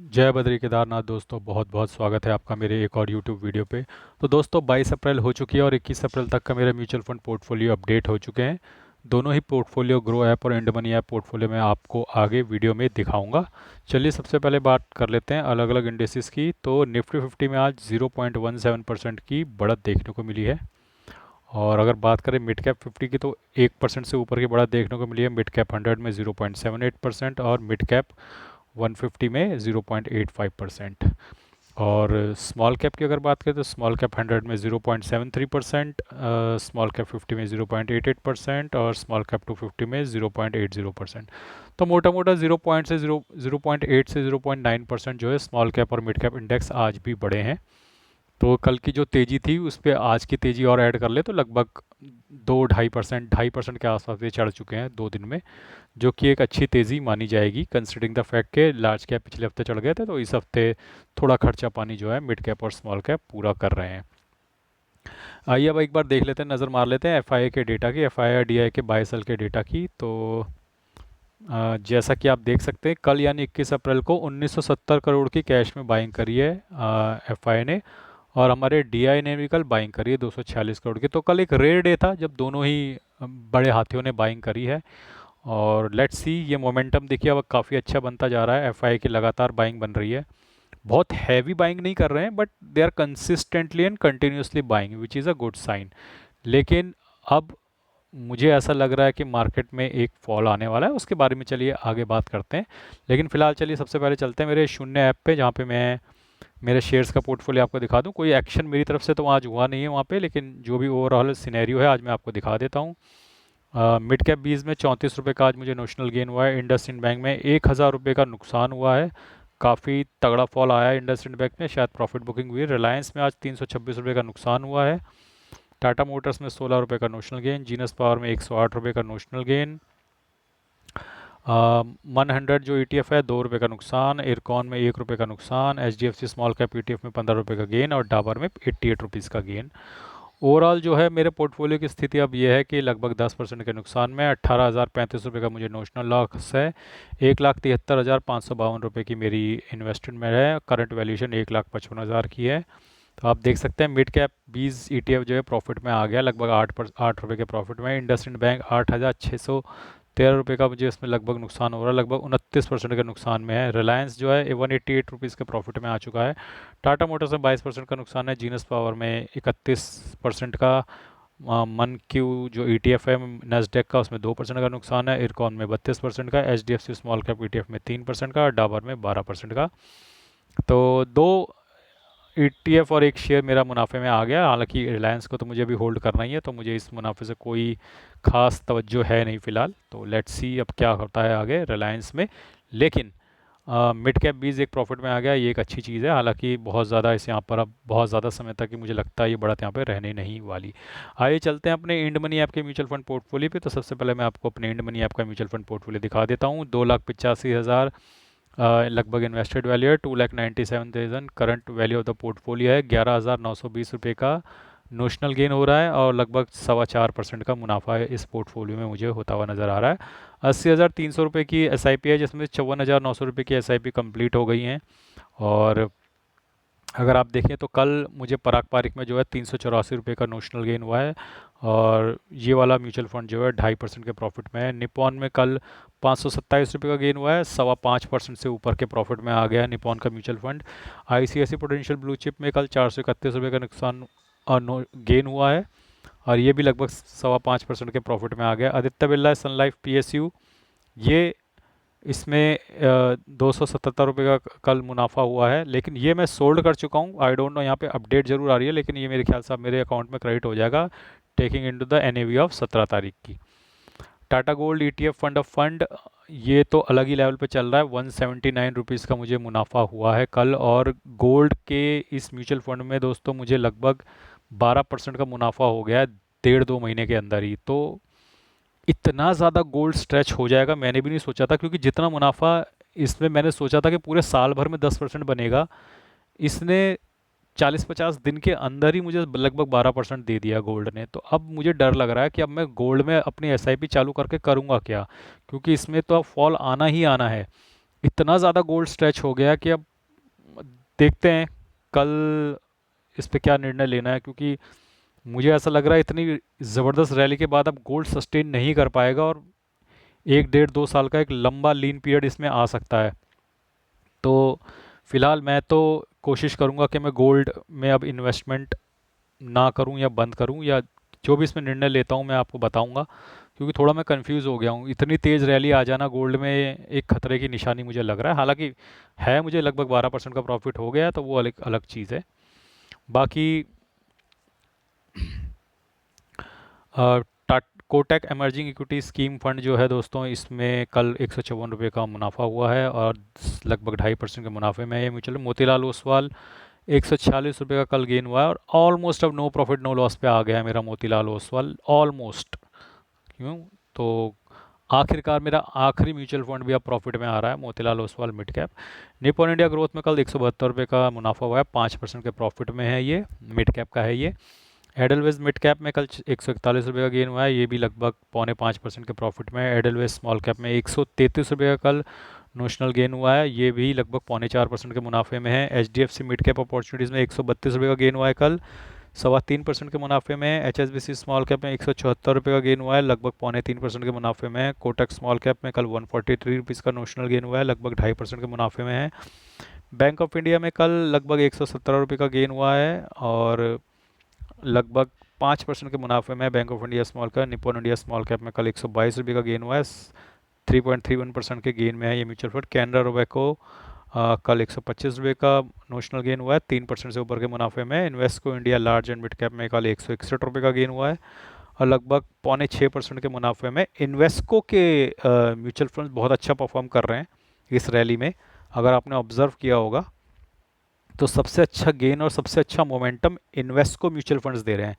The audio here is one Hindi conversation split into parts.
जय बद्री केदारनाथ दोस्तों, बहुत बहुत स्वागत है आपका मेरे एक और यूट्यूब वीडियो पे। तो दोस्तों 22 अप्रैल हो चुकी है और 21 अप्रैल तक का मेरा म्यूचुअल फंड पोर्टफोलियो अपडेट हो चुके हैं। दोनों ही पोर्टफोलियो ग्रो ऐप और इंड मनी ऐप पोर्टफोलियो में आपको आगे वीडियो में दिखाऊंगा। चलिए सबसे पहले बात कर लेते हैं अलग अलग इंडेसिस की। तो निफ्टी 50 में आज 0.17% की बढ़त देखने को मिली है। और अगर बात करें मिड कैप 50 की तो 1% से ऊपर की बढ़त देखने को मिली है। मिड कैप 100 में 0.78% और मिड कैप 150 में 0.85%। और स्मॉल कैप की अगर बात करें तो स्मॉल कैप 100 में 0.73%, स्मॉल कैप 50 में 0.88% और स्मॉल कैप 250 में 0.80%। तो मोटा मोटा 0.8 से 0.9% जो है स्मॉल कैप और मिड कैप इंडेक्स आज भी बढ़े हैं। तो कल की जो तेज़ी थी उस पर आज की तेज़ी और ऐड कर ले तो लगभग 2-2.5% के आसपास ये चढ़ चुके हैं 2 दिन में, जो कि एक अच्छी तेज़ी मानी जाएगी कंसिडरिंग द फैक्ट के लार्ज कैप पिछले हफ्ते चढ़ गए थे, तो इस हफ्ते थोड़ा खर्चा पानी जो है मिड कैप और स्मॉल कैप पूरा कर रहे हैं। आइए अब एक बार देख लेते हैं, नज़र मार लेते हैं एफआईआई के डेटा की, एफआईआई डीआई के 22 साल के डेटा की। तो जैसा कि आप देख सकते हैं कल यानी 21 अप्रैल को 1970 करोड़ की कैश में बाइंग करी है एफआईआई ने, और हमारे डीआई ने भी कल बाइंग करी है 246 करोड़ की। तो कल एक रेयर डे था जब दोनों ही बड़े हाथियों ने बाइंग करी है। और लेट्स सी, ये मोमेंटम देखिए अब काफ़ी अच्छा बनता जा रहा है। एफआई की लगातार बाइंग बन रही है, बहुत हैवी बाइंग नहीं कर रहे हैं but they are consistently and continuously buying which is a good sign. लेकिन अब मुझे ऐसा लग रहा है कि मार्केट में एक फॉल आने वाला है, उसके बारे में चलिए आगे बात करते हैं। लेकिन फिलहाल चलिए सबसे पहले चलते हैं मेरे शून्य ऐप पे, जहाँ पे मैं मेरे शेयर्स का पोर्टफोलियो आपको दिखा दूं। कोई एक्शन मेरी तरफ से तो आज हुआ नहीं है वहाँ पे, लेकिन जो भी ओवरऑल सिनेरियो है आज मैं आपको दिखा देता हूँ। मिड कैप 20 में 34 रुपये का आज मुझे नोशनल गेन हुआ है। इंडसइंड बैंक में 1,000 रुपये का नुकसान हुआ है, काफ़ी तगड़ा फॉल आया है इंडसइंड बैंक में, शायद प्रॉफिट बुकिंग हुई है। रिलायंस में आज 326 रुपये का नुकसान हुआ है। टाटा मोटर्स में 16 रुपये का नोशनल गेन। जीनस पावर में 108 रुपये का नोशनल गेन। 100 जो ETF है 2 रुपये का नुकसान। इरकॉन में 1 रुपये का नुकसान। HDFC स्मॉल कैप ETF में 15 रुपये का गेन और डाबर में 88 रुपीज़ का गेन। ओवरऑल जो है मेरे पोर्टफोलियो की स्थिति अब यह है कि लगभग 10% के नुकसान में 18,035 रुपये का मुझे नोशनल लॉस है। 1,73,552 रुपये की मेरी इन्वेस्टमेंट में है। करंट वैल्यूशन 1,55,000 की है। तो आप देख सकते हैं मिड कैप 20 ETF जो है प्रॉफिट में आ गया, लगभग 8 रुपये के प्रॉफिट में। इंडसइंड बैंक 8,613 रुपये का मुझे इसमें लगभग नुकसान हो रहा है, लगभग 29% के नुकसान में है। रिलायंस जो है 188 रुपीज़ के प्रॉफिट में आ चुका है। टाटा मोटर्स में 22% का नुकसान है। जीनस पावर में 31% का। मन क्यू जो ETF है नेस्डेक का, उसमें 2% का नुकसान है। इरकॉन में 32% का। HDFC स्मॉल कैप ETF में 3% का, डाबर में 12% का। तो दो ETF और एक शेयर मेरा मुनाफे में आ गया। हालांकि रिलायंस को तो मुझे अभी होल्ड करना ही है, तो मुझे इस मुनाफे से कोई खास तवज्जो है नहीं फ़िलहाल। तो लेट्स सी अब क्या होता है आगे रिलायंस में। लेकिन मिड कैप 20 एक प्रॉफिट में आ गया, ये एक अच्छी चीज़ है। हालांकि बहुत ज़्यादा इस यहाँ पर अब बहुत ज़्यादा समय तक ही मुझे लगता है ये बढ़त यहाँ पे रहने नहीं वाली। आइए चलते हैं अपने इंड मनी ऐप के म्यूचुअल फंड पोर्टफोलियो पे। तो सबसे पहले मैं आपको अपने इंड मनी ऐप का म्यूचुअल फंड पोर्टफोलियो दिखा देता हूँ। 2,85,000 लगभग इन्वेस्टेड वैल्यू है। 2,97,000 current value of the portfolio है। 11,920 रुपये का नोशनल गेन हो रहा है और लगभग 4.25% का मुनाफा है इस पोर्टफोलियो में मुझे होता हुआ नज़र आ रहा है। 80,300 रुपये की SIP है, जिसमें 54,900 रुपये की SIP कंप्लीट हो गई हैं। और अगर आप देखें तो कल मुझे पराग पारिक में जो है 384 रुपये का नोशनल गेन हुआ है। और ये वाला म्यूचुअल फंड जो है 2.5% के प्रॉफिट में है। निपॉन में कल 527 रुपये का गेन हुआ है, 5.25% से ऊपर के प्रॉफिट में आ गया है निपॉन का mutual fund. ICICI potential blue chip में कल 431 रुपये का नुकसान और गेन हुआ है, और ये भी लगभग 5.25% के प्रॉफिट में आ गया। Aditya Birla sun life PSU, ये इसमें 277 रुपये का कल मुनाफा हुआ है, लेकिन ये मैं सोल्ड कर चुका हूँ। आई डोंट नो, यहाँ पे अपडेट जरूर आ रही है, लेकिन ये मेरे ख्याल से अब मेरे अकाउंट में क्रेडिट हो जाएगा taking into the NAV of 17 तारीख की। Tata gold ETF fund of fund, ये तो अलग ही लेवल पे चल रहा है। 179 रुपीज़ का मुझे मुनाफा हुआ है कल। और गोल्ड के इस म्यूचुअल फंड में दोस्तों मुझे लगभग 12% का मुनाफा हो गया है 1.5-2 महीने के अंदर ही। तो इतना ज़्यादा गोल्ड स्ट्रेच हो जाएगा मैंने भी नहीं सोचा था, क्योंकि जितना मुनाफा इसमें मैंने सोचा था कि पूरे साल भर में 10% बनेगा, इसने 40-50 दिन के अंदर ही मुझे लगभग 12% दे दिया गोल्ड ने। तो अब मुझे डर लग रहा है कि अब मैं गोल्ड में अपनी SIP चालू करके करूँगा क्या, क्योंकि इसमें तो अब फॉल आना ही आना है। इतना ज़्यादा गोल्ड स्ट्रेच हो गया कि अब देखते हैं कल इस पे क्या निर्णय लेना है, क्योंकि मुझे ऐसा लग रहा है इतनी ज़बरदस्त रैली के बाद अब गोल्ड सस्टेन नहीं कर पाएगा और 1 डेढ़ 2 साल का एक लंबा लीन पीरियड इसमें आ सकता है। तो फिलहाल मैं तो कोशिश करूंगा कि मैं गोल्ड में अब इन्वेस्टमेंट ना करूं या बंद करूं, या जो भी इसमें निर्णय लेता हूं मैं आपको बताऊंगा, क्योंकि थोड़ा मैं कंफ्यूज हो गया हूं। इतनी तेज़ रैली आ जाना गोल्ड में एक खतरे की निशानी मुझे लग रहा है। हालांकि है, मुझे लगभग 12% का प्रॉफिट हो गया है, तो वो अलग अलग चीज़ है। बाकी अ, Kotak emerging equity scheme fund जो है दोस्तों, इसमें कल 154 रुपये का मुनाफा हुआ है और लगभग 2.5% के मुनाफे में है ये म्यूचुअल। मोतीलाल ओसवाल 146 रुपये का कल गेन हुआ है और ऑलमोस्ट अब नो प्रॉफिट नो लॉस पे आ गया है मेरा मोतीलाल ओसवाल, ऑलमोस्ट। क्यों? तो आखिरकार मेरा आखिरी म्यूचुअल फंड भी अब प्रॉफिट में आ रहा है, Motilal Oswal mid cap. Nippon India growth में कल 172 रुपये का मुनाफा हुआ है, 5% के प्रॉफिट में है ये, मिड कैप का है ये। एडलवेज मिड कैप में कल 141 रुपये का गेन हुआ है, ये भी लगभग 4.5% के प्रॉफिट में है। एडलवेज स्मॉल कैप में 133 रुपये का कल नोशनल गेन हुआ है, ये भी लगभग 4.25% के मुनाफे में है। H D F C mid cap opportunities में 132 रुपये का गेन हुआ है कल, 3.25% के मुनाफे में। H S B C small cap में 174 रुपये का गेन हुआ है, लगभग 3.25% के मुनाफे में है। कोटक स्मॉल कैप में कल 143 रुपीज़ का नोशनल गेन हुआ है, लगभग 2.5% के मुनाफे में है। बैंक ऑफ इंडिया में कल लगभग 117 रुपये का गेन हुआ है और लगभग 5% के मुनाफे में बैंक ऑफ इंडिया स्मॉल का। निपॉन इंडिया स्मॉल कैप में कल 122 रुपये का गेन हुआ है, 3.31% के गेन में है ये म्यूचुअल फंड। कैनरा रोबेको कल 125 रुपये का नोशनल गेन हुआ है, 3% से ऊपर के मुनाफे में। Invesco India large and mid cap में कल 161 रुपये का गेन हुआ है और लगभग 5.6% के मुनाफे में। इन्वेस्को के म्यूचुअल फंड बहुत अच्छा परफॉर्म कर रहे हैं इस रैली में, अगर आपने ऑब्जर्व किया होगा तो सबसे अच्छा गेन और सबसे अच्छा मोमेंटम इन्वेस्को म्यूचुअल फंड्स दे रहे हैं।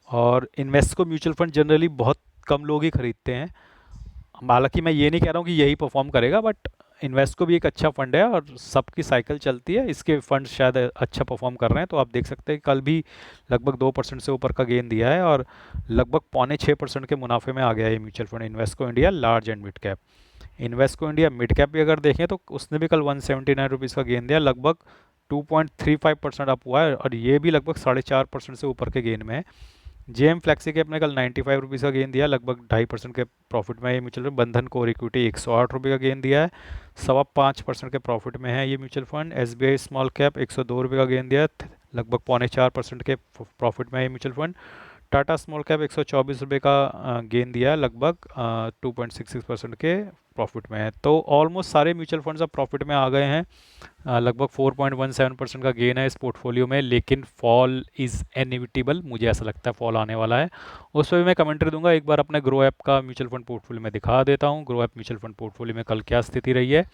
और इन्वेस्को म्यूचुअल फंड जनरली बहुत कम लोग ही खरीदते हैं। हालांकि मैं ये नहीं कह रहा हूँ कि यही परफॉर्म करेगा, बट इन्वेस्को भी एक अच्छा फंड है और सबकी साइकिल चलती है, इसके फंड शायद अच्छा परफॉर्म कर रहे हैं। तो आप देख सकते हैं कल भी लगभग 2% से ऊपर का गेन दिया है और लगभग 5.6% के मुनाफे में आ गया है ये mutual fund Invesco India large and mid cap. Invesco India mid cap भी अगर देखें तो उसने भी कल 179 रुपीज़ का गेन दिया, लगभग 2.35% अप हुआ है और ये भी लगभग 4.5% से ऊपर के गेन में है। जेएम फ्लेक्सी कैप ने कल 95 रुपीज़ का गेन दिया, लगभग 2.5% के प्रॉफिट में है ये म्यूचुअल फंड। बंधन कोर इक्विटी 108 रुपये का गेन दिया है, 5.25% के प्रॉफिट में है ये mutual fund. SBI small cap 102 रुपये का गेन दिया है, लगभग 3.25% के प्रॉफिट में है ये mutual fund. Tata small cap 124 रुपये का गेन दिया है, लगभग 2.66% के प्रॉफिट में है। तो ऑलमोस्ट सारे म्यूचुअल फंड्स अब प्रॉफिट में आ गए हैं। लगभग 4.17% का गेन है इस पोर्टफोलियो में, लेकिन फॉल इज़ इनएविटेबल, मुझे ऐसा लगता है फॉल आने वाला है। उस पर भी मैं कमेंट्री दूंगा। एक बार अपने ग्रो ऐप का म्यूचुअल फंड पोर्टफोलियो में दिखा देता हूँ, grow app mutual fund portfolio में कल क्या स्थिति रही है।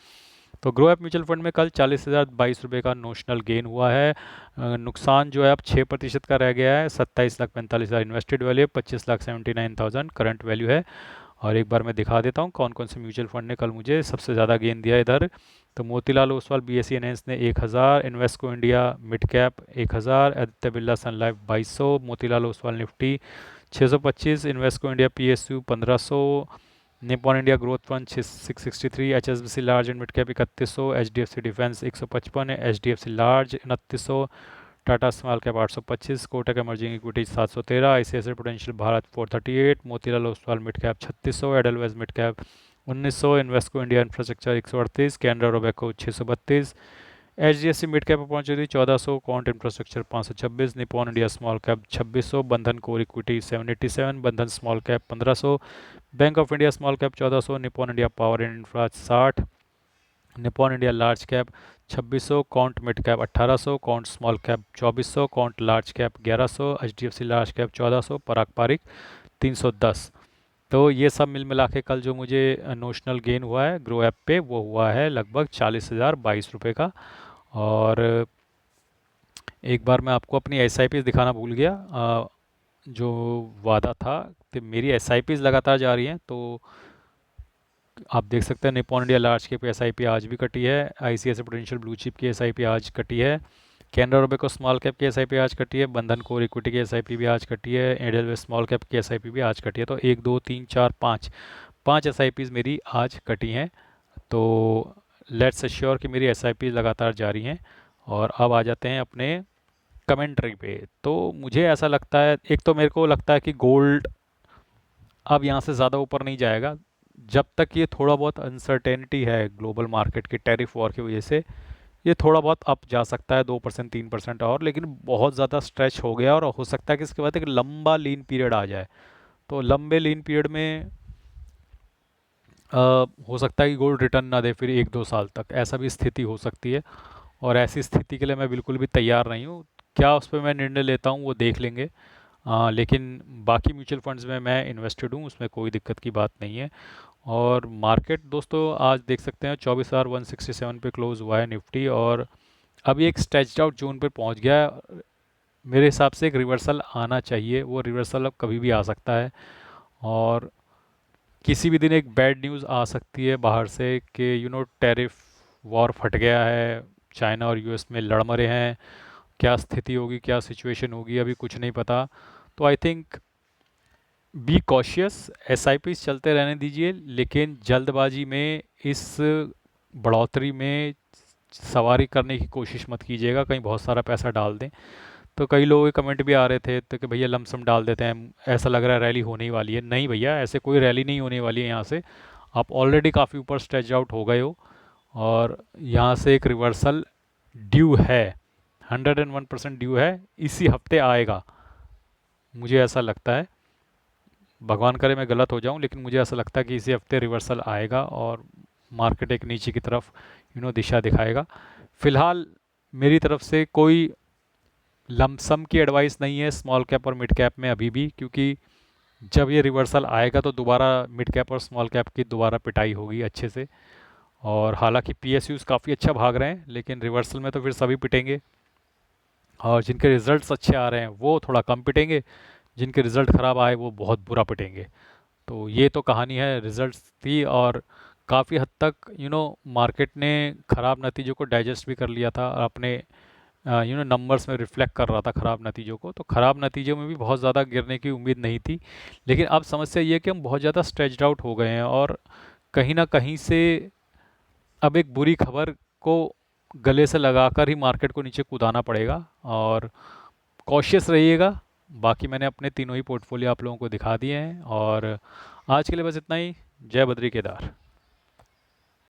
तो ग्रो ऐप म्यूचुअल फंड में कल 40,022 रुपये का नोशनल गेन हुआ है। नुकसान जो है अब 6% का रह गया है, 27,45,000 इन्वेस्टेड वैल्यू, 25,79,000 करंट वैल्यू है। और एक बार मैं दिखा देता हूँ कौन कौन से म्यूचुअल फंड ने कल मुझे सबसे ज़्यादा गेन दिया इधर। तो मोतीलाल ओसवाल बीएसई एनएस ने 1,000, Invesco India mid cap 1,000, Aditya Birla sun life 2200, Motilal Oswal Nifty 625, Invesco India PSU 1500, Nippon India growth fund 663, HSBC large and mid cap 3100, HDFC defence 155, HDFC large 2900, Tata small cap 825, Kotak emerging equity 713, ICICI potential Bharat 438, Motilal Oswal mid cap 3600, Edelweiss mid cap 1900, Invesco India infrastructure 138, Canara Robeco 632, HDFC mid cap opportunity 1400, quant infrastructure 526, Nippon India small cap 2600, बंधन कोर इक्विटी 787, बंधन small cap 1500, bank of India small cap 1400, Nippon India power and infra 60, Nippon India large cap 2600, count mid cap 1800, count small cap 2400, count large cap 1100, HDFC large cap 1400, पराग पारिक 310। तो ये सब मिल मिला के कल जो मुझे नोशनल गेन हुआ है ग्रो ऐप पे, वो हुआ है लगभग 40,022 रुपये का। और एक बार मैं आपको अपनी एस दिखाना भूल गया, जो वादा था। तो मेरी एस लगातार जा रही हैं, तो आप देख सकते हैं निपॉन इंडिया लार्ज कैप की एसआईपी आज भी कटी है, आईसीआईसीआई पोटेंशियल ब्लू चिप की एसआईपी आज कटी है, कैनरा रोबेको स्मॉल कैप की एसआईपी आज कटी है, बंधन कोर इक्विटी की एसआईपी भी आज कटी है, एडलवेस स्मॉल कैप की एसआईपी भी आज कटी है। तो 1 2 3 4 5 5 एसआईपीज़ मेरी आज कटी हैं। तो लेट्स एश्योर कि मेरी एसआईपी लगातार जारी हैं। और अब आ जाते हैं अपने कमेंट्री पे। तो मुझे ऐसा लगता है, एक तो मेरे को लगता है कि गोल्ड अब यहाँ से ज़्यादा ऊपर नहीं जाएगा जब तक ये थोड़ा बहुत अनसर्टेनिटी है ग्लोबल मार्केट की टैरिफ वॉर की वजह से। ये थोड़ा बहुत अप जा सकता है 2% 3% और, लेकिन बहुत ज़्यादा स्ट्रेच हो गया और हो सकता है कि इसके बाद एक लंबा लीन पीरियड आ जाए। तो लंबे लीन पीरियड में हो सकता है कि गोल्ड रिटर्न ना दे फिर 1-2 साल तक, ऐसा भी स्थिति हो सकती है। और ऐसी स्थिति के लिए मैं बिल्कुल भी तैयार नहीं हूँ। क्या उस पर मैं निर्णय लेता हूँ वो देख लेंगे। लेकिन बाकी म्यूचुअल फंड्स में मैं इन्वेस्टेड हूँ, उसमें कोई दिक्कत की बात नहीं है। और मार्केट दोस्तों आज देख सकते हैं 24,167 पे क्लोज हुआ है निफ्टी, और अभी एक स्ट्रेच्ड आउट जोन पे पहुंच गया है। मेरे हिसाब से एक रिवर्सल आना चाहिए, वो रिवर्सल अब कभी भी आ सकता है। और किसी भी दिन एक बैड न्यूज़ आ सकती है बाहर से कि टैरिफ वॉर फट गया है, चाइना और यूएस में लड़ मरे हैं। क्या स्थिति होगी, क्या सिचुएशन होगी, अभी कुछ नहीं पता। तो I think be cautious, SIP चलते रहने दीजिए, लेकिन जल्दबाजी में इस बढ़ोतरी में सवारी करने की कोशिश मत कीजिएगा, कहीं बहुत सारा पैसा डाल दें। तो कई लोगों के कमेंट भी आ रहे थे तो कि भैया लमसम डाल देते हैं, ऐसा लग रहा है रैली होने ही वाली है। नहीं भैया, ऐसे कोई रैली नहीं होने वाली है यहाँ से। आप ऑलरेडी काफ़ी ऊपर स्ट्रेच आउट हो गए हो, और यहाँ से एक रिवर्सल ड्यू है, 101% ड्यू है, इसी हफ्ते आएगा। मुझे ऐसा लगता है, भगवान करे मैं गलत हो जाऊं, लेकिन मुझे ऐसा लगता है कि इसी हफ्ते रिवर्सल आएगा और मार्केट एक नीचे की तरफ दिशा दिखाएगा। फिलहाल मेरी तरफ से कोई लमसम की एडवाइस नहीं है स्मॉल कैप और मिड कैप में अभी भी, क्योंकि जब ये रिवर्सल आएगा तो दोबारा मिड कैप और स्मॉल कैप की दोबारा पिटाई होगी अच्छे से। और हालांकि पीएसयूज काफ़ी अच्छा भाग रहे हैं, लेकिन रिवर्सल में तो फिर सभी पिटेंगे, और जिनके रिजल्ट्स अच्छे आ रहे हैं वो थोड़ा कम पिटेंगे, जिनके रिजल्ट ख़राब आए वो बहुत बुरा पिटेंगे। तो ये तो कहानी है रिजल्ट्स थी, और काफ़ी हद तक मार्केट ने ख़राब नतीजों को डाइजेस्ट भी कर लिया था, और अपने नंबर्स में रिफ्लेक्ट कर रहा था ख़राब नतीजों को। तो ख़राब नतीजों में भी बहुत ज़्यादा गिरने की उम्मीद नहीं थी। लेकिन अब समस्या ये है कि हम बहुत ज़्यादा स्ट्रेच्ड आउट हो गए हैं, और कहीं ना कहीं से अब एक बुरी खबर को गले से लगाकर ही मार्केट को नीचे कूदाना पड़ेगा। और कॉशियस रहिएगा। बाकी मैंने अपने तीनों ही पोर्टफोलियो आप लोगों को दिखा दिए हैं, और आज के लिए बस इतना ही। जय बद्री केदार।